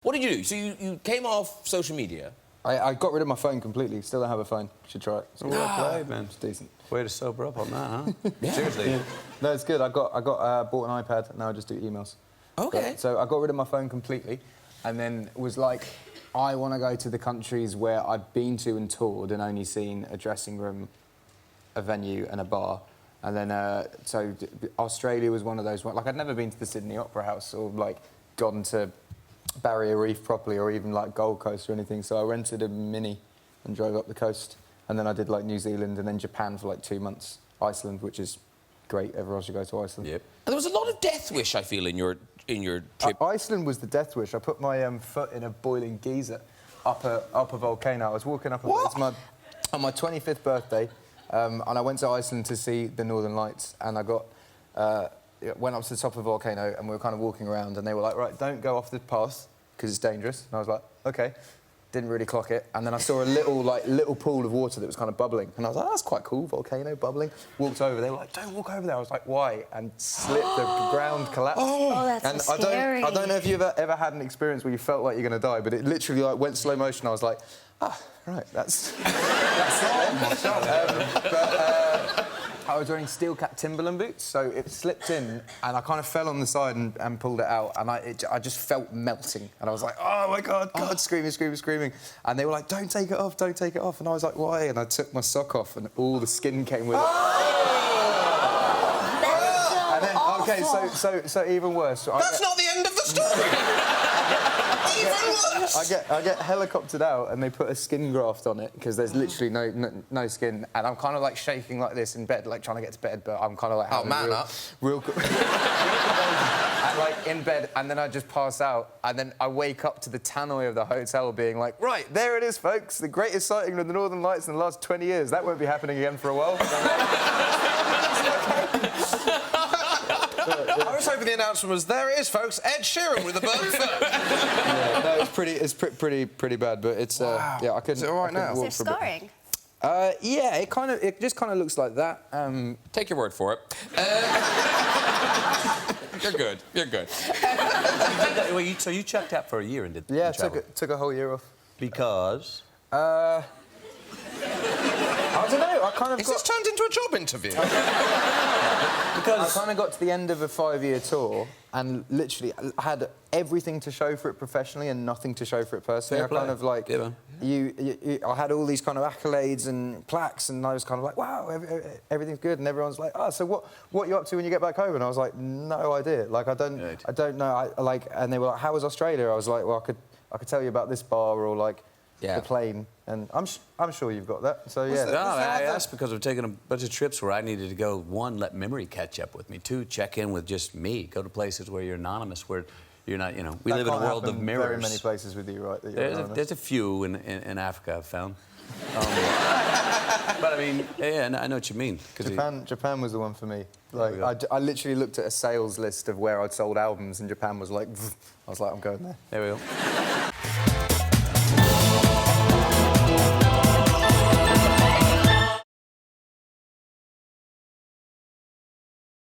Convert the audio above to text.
What did you do? So you came off social media. I got rid of my phone completely. Still don't have a phone. Should try it. It's well played, man. It's decent. Way to sober up on that, huh? Yeah. Seriously. Yeah. No, it's good. I bought an iPad. Now I just do emails. Okay. So I got rid of my phone completely, and then was like, I want to go to the countries where I've been to and toured and only seen a dressing room, a venue, and a bar. And then so Australia was one of those. Like I'd never been to the Sydney Opera House or like gone to Barrier Reef properly, or even like Gold Coast or anything. So I rented a Mini and drove up the coast. And then I did like New Zealand and then Japan for like 2 months. Iceland, which is great. Everyone should go to Iceland. Yep. And there was a lot of death wish, I feel, in your trip. Iceland was the death wish. I put my foot in a boiling geyser up a volcano. I was walking up. It's on my 25th birthday, and I went to Iceland to see the Northern Lights. And I went up to the top of the volcano, and we were kind of walking around, and they were like, "Right, don't go off the path because it's dangerous." And I was like, "Okay." Didn't really clock it, and then I saw a little pool of water that was kind of bubbling, and I was like, "That's quite cool, volcano bubbling." Walked over, they were like, "Don't walk over there." I was like, "Why?" And slipped, the ground collapsed. Oh, that's and so scary. I don't know if you've ever had an experience where you felt like you're going to die, but it literally like went slow motion. I was like, right, that's it. I was wearing steel-cap Timberland boots, so it slipped in, and I kind of fell on the side and pulled it out, and I just felt melting, and I was like, "Oh my God, screaming," and they were like, "Don't take it off, don't take it off," and I was like, "Why?" And I took my sock off, and all the skin came with it. That's so awful. Okay, so even worse. That's not the end of the story. Even worse. I get helicoptered out, and they put a skin graft on it because there's literally no skin, and I'm kind of like shaking like this in bed, like trying to get to bed, but I'm kind of like real and like in bed, and then I just pass out, and then I wake up to the tannoy of the hotel being like, "Right, there it is, folks, the greatest sighting of the Northern Lights in the last 20 years. That won't be happening again for a while." I was hoping the announcement was, "There it is, folks, Ed Sheeran with a burnt foot." Yeah, no, it's pretty bad, but it's yeah, I couldn't. Is it all right now? Is there scarring? Yeah, it just kind of looks like that. Take your word for it. You're good. You're good. So you checked out for a year and did Yeah, travel. took a whole year off. Because? I don't know. I kind of Is this turned into a job interview? I kind of got to the end of a 5-year tour and literally had everything to show for it professionally and nothing to show for it personally. Fair play. I kind of like Yeah. I had all these kind of accolades and plaques, and I was kind of like, wow, everything's good, and everyone's like, oh, so what are you up to when you get back home? And I was like, no idea. Like I don't know. And they were like, how was Australia? I was like, well, I could tell you about this bar or like the plane, and I'm sure you've got that. So yeah. No, I asked because I've taken a bunch of trips where I needed to go, one, let memory catch up with me, two, check in with just me, go to places where you're anonymous, where you're not, you know, we live in a world of mirrors. Very many places with you, right? That There's a few in Africa I've found. But I mean, yeah, I know what you mean. Japan was the one for me. Like I literally looked at a sales list of where I'd sold albums, and Japan was like, I was like, I'm going there. There we go.